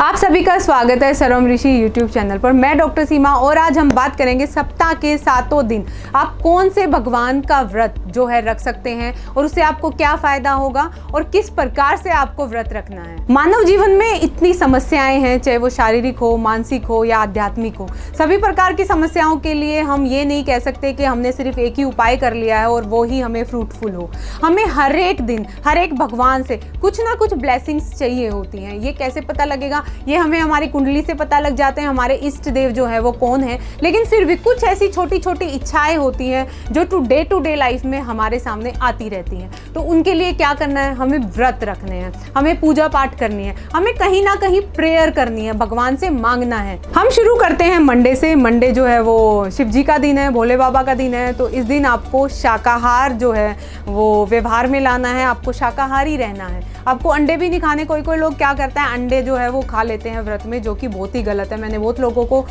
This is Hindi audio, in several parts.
आप सभी का स्वागत है सर्वम ऋषि यूट्यूब चैनल पर। मैं डॉक्टर सीमा और आज हम बात करेंगे सप्ताह के 7 दिन आप कौन से भगवान का व्रत जो है रख सकते हैं और उससे आपको क्या फायदा होगा और किस प्रकार से आपको व्रत रखना है। मानव जीवन में इतनी समस्याएं हैं, चाहे वो शारीरिक हो, मानसिक हो या आध्यात्मिक हो। सभी प्रकार की समस्याओं के लिए हम ये नहीं कह सकते कि हमने सिर्फ एक ही उपाय कर लिया है और वो ही हमें फ्रूटफुल हो। हमें हर एक दिन हर एक भगवान से कुछ ना कुछ ब्लेसिंग्स चाहिए होती हैं। ये कैसे पता लगेगा? ये हमें हमारी कुंडली से पता लग जाते हैं, हमारे इष्ट देव जो है वो कौन है। लेकिन फिर भी कुछ ऐसी छोटी छोटी इच्छाएं होती हैं जो टू डे लाइफ में हमारे सामने आती रहती हैं। तो उनके लिए क्या करना है? हमें व्रत रखने हैं, हमें पूजा पाठ करनी है, हमें कहीं ना कहीं प्रेयर करनी है, भगवान से मांगना है। हम शुरू करते हैं मंडे से। मंडे जो है वो शिव जी का दिन है, भोले बाबा का दिन है। तो इस दिन आपको शाकाहार जो है वो व्यवहार में लाना है, आपको शाकाहारी रहना है, आपको अंडे भी नहीं खाने। कोई कोई लोग क्या करते हैं, अंडे जो है वो खा लेते हैं व्रत में, जो कि बहुत ही गलत है। मैंने बहुत लोगों को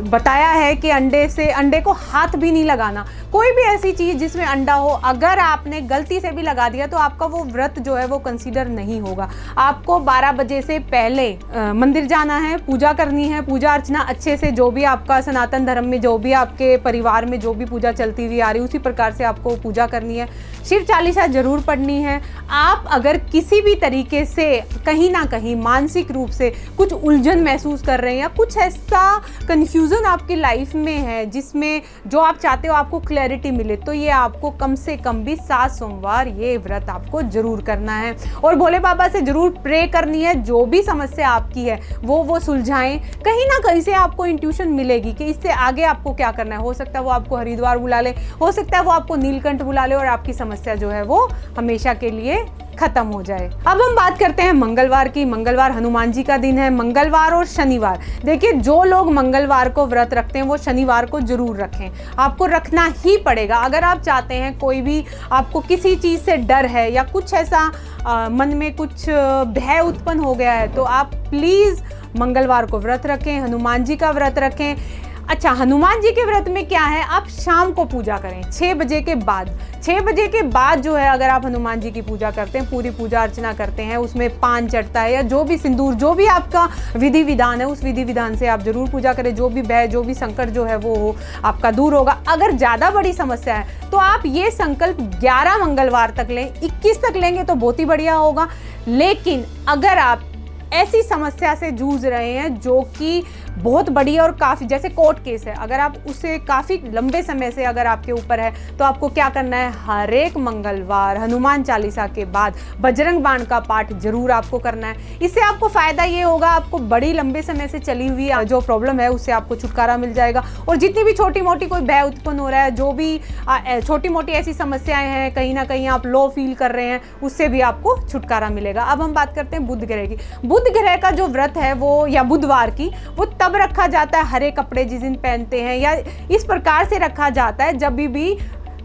बताया है कि अंडे को हाथ भी नहीं लगाना। कोई भी ऐसी चीज़ जिसमें अंडा हो, अगर आपने गलती से भी लगा दिया तो आपका वो व्रत जो है वो कंसीडर नहीं होगा। आपको 12 बजे से पहले मंदिर जाना है, पूजा करनी है, पूजा अर्चना अच्छे से, जो भी आपका सनातन धर्म में, जो भी आपके परिवार में जो भी पूजा चलती हुई आ रही है उसी प्रकार से आपको पूजा करनी है। शिव चालीसा जरूर पढ़नी है। आप अगर किसी भी तरीके से कहीं ना कहीं मानसिक रूप से कुछ उलझन महसूस कर रहे हैं या कुछ ऐसा कंफ्यूजन आपकी लाइफ में है जिसमें जो आप चाहते हो आपको क्लैरिटी मिले, तो ये आपको कम से कम भी 7 सोमवार ये व्रत आपको जरूर करना है और भोले बाबा से जरूर प्रे करनी है। जो भी समस्या आपकी है वो सुलझाएं। कहीं ना कहीं से आपको इंट्यूशन मिलेगी कि इससे आगे आपको क्या करना है। हो सकता है वो आपको हरिद्वार बुला ले, हो सकता है वो आपको नीलकंठ बुला ले और आपकी समस्या जो है वो हमेशा के लिए खत्म हो जाए। अब हम बात करते हैं मंगलवार की। मंगलवार हनुमान जी का दिन है। मंगलवार और शनिवार, देखिए जो लोग मंगलवार को व्रत रखते हैं वो शनिवार को जरूर रखें। आपको रखना ही पड़ेगा। अगर आप चाहते हैं, कोई भी आपको किसी चीज़ से डर है या कुछ ऐसा मन में कुछ भय उत्पन्न हो गया है, तो आप प्लीज़ मंगलवार को व्रत रखें, हनुमान जी का व्रत रखें। अच्छा, हनुमान जी के व्रत में क्या है, आप शाम को पूजा करें 6 बजे के बाद। 6 बजे के बाद जो है अगर आप हनुमान जी की पूजा करते हैं, पूरी पूजा अर्चना करते हैं, उसमें पान चढ़ता है या जो भी सिंदूर, जो भी आपका विधि विधान है उस विधि विधान से आप जरूर पूजा करें। जो भी भय, जो भी संकट जो है वो आपका दूर होगा। अगर ज़्यादा बड़ी समस्या है तो आप ये संकल्प 11 मंगलवार तक लें, 21 तक लेंगे तो बहुत ही बढ़िया होगा। लेकिन अगर आप ऐसी समस्या से जूझ रहे हैं जो कि बहुत बड़ी है और काफ़ी, जैसे कोर्ट केस है, अगर आप उसे काफ़ी लंबे समय से अगर आपके ऊपर है, तो आपको क्या करना है, हर एक मंगलवार हनुमान चालीसा के बाद बजरंग बाण का पाठ जरूर आपको करना है। इससे आपको फ़ायदा ये होगा, आपको बड़ी लंबे समय से चली हुई जो प्रॉब्लम है उससे आपको छुटकारा मिल जाएगा। और जितनी भी छोटी मोटी कोई भय उत्पन्न हो रहा है, जो भी छोटी मोटी ऐसी समस्याएं हैं, कहीं ना कहीं आप लो फील कर रहे हैं, उससे भी आपको छुटकारा मिलेगा। अब हम बात करते हैं बुध ग्रह की। बुध ग्रह का जो व्रत है वो, या बुधवार की, वो तब रखा जाता है, हरे कपड़े जिस दिन पहनते हैं, या इस प्रकार से रखा जाता है जब भी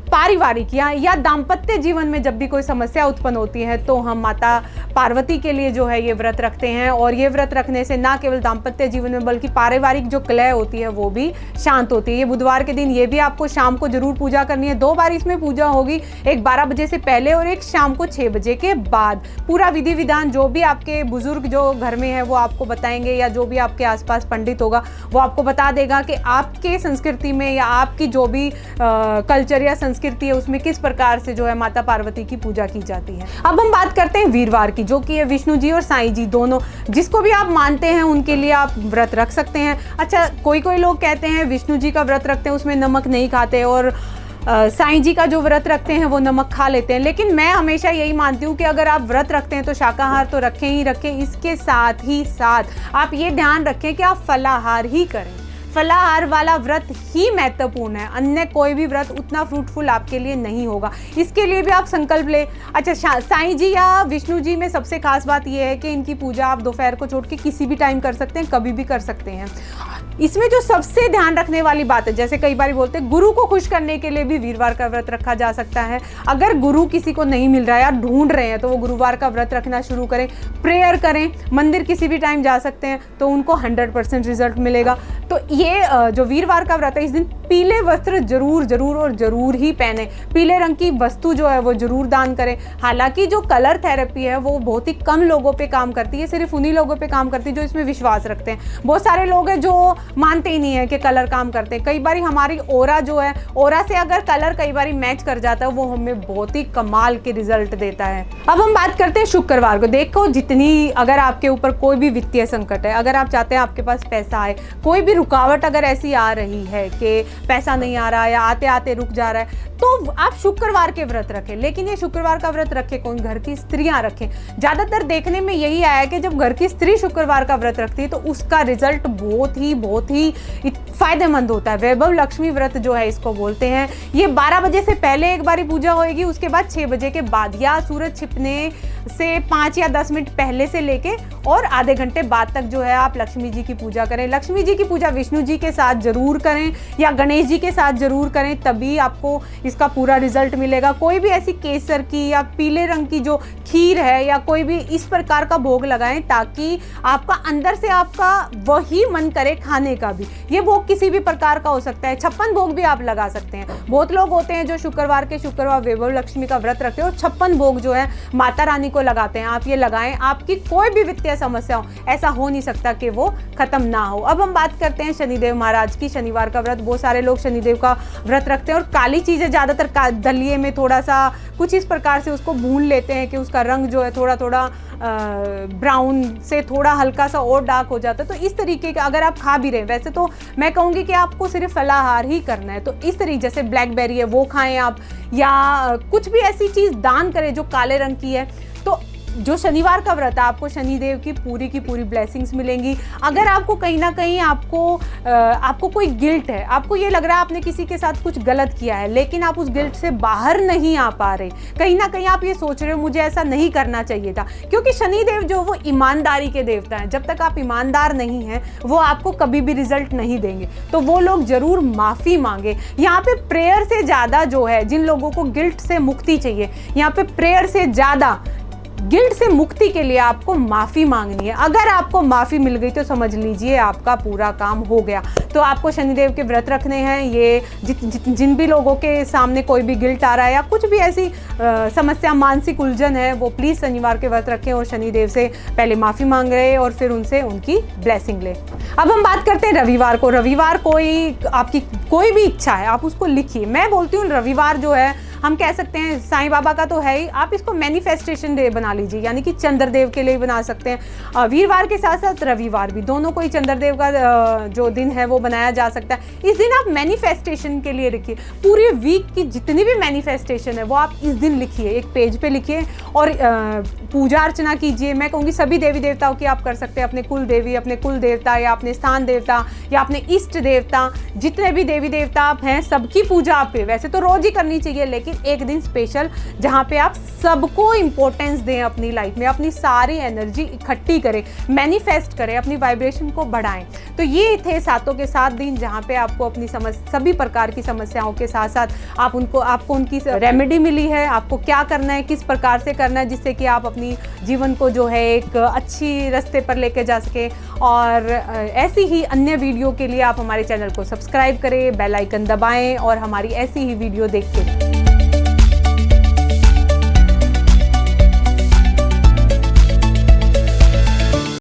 पारिवारिक या दाम्पत्य जीवन में जब भी कोई समस्या उत्पन्न होती है तो हम माता पार्वती के लिए जो है ये व्रत रखते हैं। और ये व्रत रखने से ना केवल दाम्पत्य जीवन में बल्कि पारिवारिक जो कलह होती है वो भी शांत होती है। ये बुधवार के दिन ये भी आपको शाम को जरूर पूजा करनी है। 2 बार इसमें पूजा होगी, एक 12 बजे से पहले और एक शाम को 6 बजे के बाद। पूरा विधि विधान जो भी आपके बुजुर्ग जो घर में है वो आपको बताएंगे, या जो भी आपके आसपास पंडित होगा वो आपको बता देगा कि आपके संस्कृति में या आपकी जो भी कल्चर या संस्कृति है उसमें किस प्रकार से जो है माता पार्वती की पूजा की जाती है। अब हम बात करते हैं वीरवार की, जो कि है विष्णु जी और साईं जी दोनों, जिसको भी आप मानते हैं उनके लिए आप व्रत रख सकते हैं। अच्छा, कोई कोई लोग कहते हैं विष्णु जी का व्रत रखते हैं उसमें नमक नहीं खाते, और साईं जी का जो व्रत रखते हैं वो नमक खा लेते हैं। लेकिन मैं हमेशा यही मानती हूँ कि अगर आप व्रत रखते हैं तो शाकाहार तो रखें ही रखें, इसके साथ ही साथ आप ये ध्यान रखें कि आप फलाहार ही करें। फलाहार वाला व्रत ही महत्वपूर्ण है, अन्य कोई भी व्रत उतना फ्रूटफुल आपके लिए नहीं होगा। इसके लिए भी आप संकल्प ले। अच्छा, साईं जी या विष्णु जी में सबसे खास बात यह है कि इनकी पूजा आप दोपहर को छोड़ के किसी भी टाइम कर सकते हैं, कभी भी कर सकते हैं। इसमें जो सबसे ध्यान रखने वाली बात है, जैसे कई बार बोलते हैं गुरु को खुश करने के लिए भी वीरवार का व्रत रखा जा सकता है। अगर गुरु किसी को नहीं मिल रहा है या ढूंढ रहे हैं तो वो गुरुवार का व्रत रखना शुरू करें, प्रेयर करें, मंदिर किसी भी टाइम जा सकते हैं तो उनको 100% रिजल्ट मिलेगा। तो ये जो वीरवार का व्रत है, इस दिन पीले वस्त्र जरूर जरूर और जरूर ही पहने, पीले रंग की वस्तु जो है वो जरूर दान करें। हालांकि जो कलर थेरेपी है वो बहुत ही कम लोगों पे काम करती है, सिर्फ उन्हीं लोगों पे काम करती है जो इसमें विश्वास रखते हैं। बहुत सारे लोग हैं जो मानते ही नहीं है कि कलर काम करते हैं। कई बार हमारी ओरा जो है, ओरा से अगर कलर कई बार मैच कर जाता है, वो हमें बहुत ही कमाल के रिजल्ट देता है। अब हम बात करते हैं शुक्रवार को। देखो, जितनी अगर आपके ऊपर कोई भी वित्तीय संकट है, अगर आप चाहते हैं आपके पास पैसा आए, कोई भी रुकावट अगर ऐसी आ रही है कि पैसा नहीं आ रहा या आते आते रुक जा रहा है, तो आप शुक्रवार के व्रत रखें। लेकिन ये शुक्रवार का व्रत रखे कौन? घर की स्त्रियां रखें। ज्यादातर देखने में यही आया है कि जब घर की स्त्री शुक्रवार का व्रत रखती है तो उसका रिजल्ट बहुत ही फायदेमंद होता है। वैभव लक्ष्मी व्रत जो है इसको बोलते हैं। ये 12 बजे से पहले एक बारी पूजा होएगी, उसके बाद 6 बजे के बाद, या सूरज छिपने से 5 या 10 मिनट पहले से लेके और आधे घंटे बाद तक जो है आप लक्ष्मी जी की पूजा करें। लक्ष्मी जी की पूजा विष्णु जी के साथ जरूर करें या गणेश जी के साथ जरूर करें, तभी आपको इसका पूरा रिजल्ट मिलेगा। कोई भी ऐसी केसर की या पीले रंग की जो खीर है या कोई भी इस प्रकार का भोग लगाएं, ताकि आपका अंदर से आपका वही मन करे खाने का भी। ये भोग किसी भी प्रकार का हो सकता है, 56 भोग भी आप लगा सकते हैं। बहुत लोग होते हैं जो शुक्रवार वैभव लक्ष्मी का व्रत रखते हैं और 56 भोग जो है माता रानी को लगाते हैं। आप ये लगाएं, आपकी कोई भी वित्तीय समस्या हो, ऐसा हो नहीं सकता कि वो खत्म ना हो। अब हम बात करते हैं शनिदेव महाराज की। शनिवार का व्रत, बहुत सारे लोग शनिदेव का व्रत रखते हैं और काली चीजें ज्यादातर दलिये में थोड़ा सा कुछ इस प्रकार से उसको भून लेते हैं कि उसका रंग जो है थोड़ा थोड़ा ब्राउन से थोड़ा हल्का सा और डार्क हो जाता है। तो इस तरीके का अगर आप खा भी रहे हैं, वैसे तो मैं कहूँगी कि आपको सिर्फ फलाहार ही करना है, तो इस तरीके जैसे ब्लैकबेरी है वो खाएं आप, या कुछ भी ऐसी चीज़ दान करें जो काले रंग की है। तो जो शनिवार का व्रत है, आपको शनिदेव की पूरी ब्लेसिंग्स मिलेंगी। अगर आपको कहीं ना कहीं आपको कोई गिल्ट है, आपको ये लग रहा है आपने किसी के साथ कुछ गलत किया है, लेकिन आप उस गिल्ट से बाहर नहीं आ पा रहे, कहीं ना कहीं आप ये सोच रहे हो मुझे ऐसा नहीं करना चाहिए था, क्योंकि शनिदेव जो वो ईमानदारी के देवता हैं। जब तक आप ईमानदार नहीं हैं, वो आपको कभी भी रिजल्ट नहीं देंगे। तो वो लोग जरूर माफ़ी मांगे। यहाँ पे प्रेयर से ज़्यादा जो है, जिन लोगों को गिल्ट से मुक्ति चाहिए, यहाँ पे प्रेयर से ज़्यादा गिल्ट से मुक्ति के लिए आपको माफ़ी मांगनी है। अगर आपको माफ़ी मिल गई तो समझ लीजिए आपका पूरा काम हो गया। तो आपको शनिदेव के व्रत रखने हैं। ये जिन भी लोगों के सामने कोई भी गिल्ट आ रहा है या कुछ भी ऐसी समस्या, मानसिक उलझन है, वो प्लीज़ शनिवार के व्रत रखें और शनिदेव से पहले माफ़ी मांग रहे और फिर उनसे उनकी ब्लेसिंग लें। अब हम बात करते हैं रविवार को। रविवार आपकी कोई भी इच्छा है, आप उसको लिखिए। मैं बोलती हूँ रविवार जो है, हम कह सकते हैं साईं बाबा का तो है ही, आप इसको मैनिफेस्टेशन डे बना लीजिए, यानी कि चंद्रदेव के लिए बना सकते हैं। वीरवार के साथ साथ रविवार भी, दोनों को ही चंद्रदेव का जो दिन है वो बनाया जा सकता है। इस दिन आप मैनिफेस्टेशन के लिए लिखिए। पूरे वीक की जितनी भी मैनिफेस्टेशन है वो आप इस दिन लिखिए, एक पेज पे लिखिए और पूजा अर्चना कीजिए। मैं कहूँगी सभी देवी देवताओं की आप कर सकते हैं, अपने कुल देवी, अपने कुल देवता या अपने स्थान देवता या अपने इष्ट देवता, जितने भी देवी देवता आप हैं सबकी पूजा आप वैसे तो रोज ही करनी चाहिए, लेकिन एक दिन स्पेशल जहाँ पे आप सबको इंपॉर्टेंस दें अपनी लाइफ में, अपनी सारी एनर्जी इकट्ठी करें, मैनिफेस्ट करें, अपनी वाइब्रेशन को बढ़ाएं। तो ये थे 7 के 7 दिन जहाँ पे आपको अपनी सभी प्रकार की समस्याओं के साथ साथ आपको उनकी रेमेडी मिली है। आपको क्या करना है, किस प्रकार से करना है, जिससे कि आप अपनी जीवन को जो है एक अच्छी रास्ते पर लेके जा सके। और ऐसी ही अन्य वीडियो के लिए आप हमारे चैनल को सब्सक्राइब करें, बेल आइकन दबाएं और हमारी ऐसी ही वीडियो देखते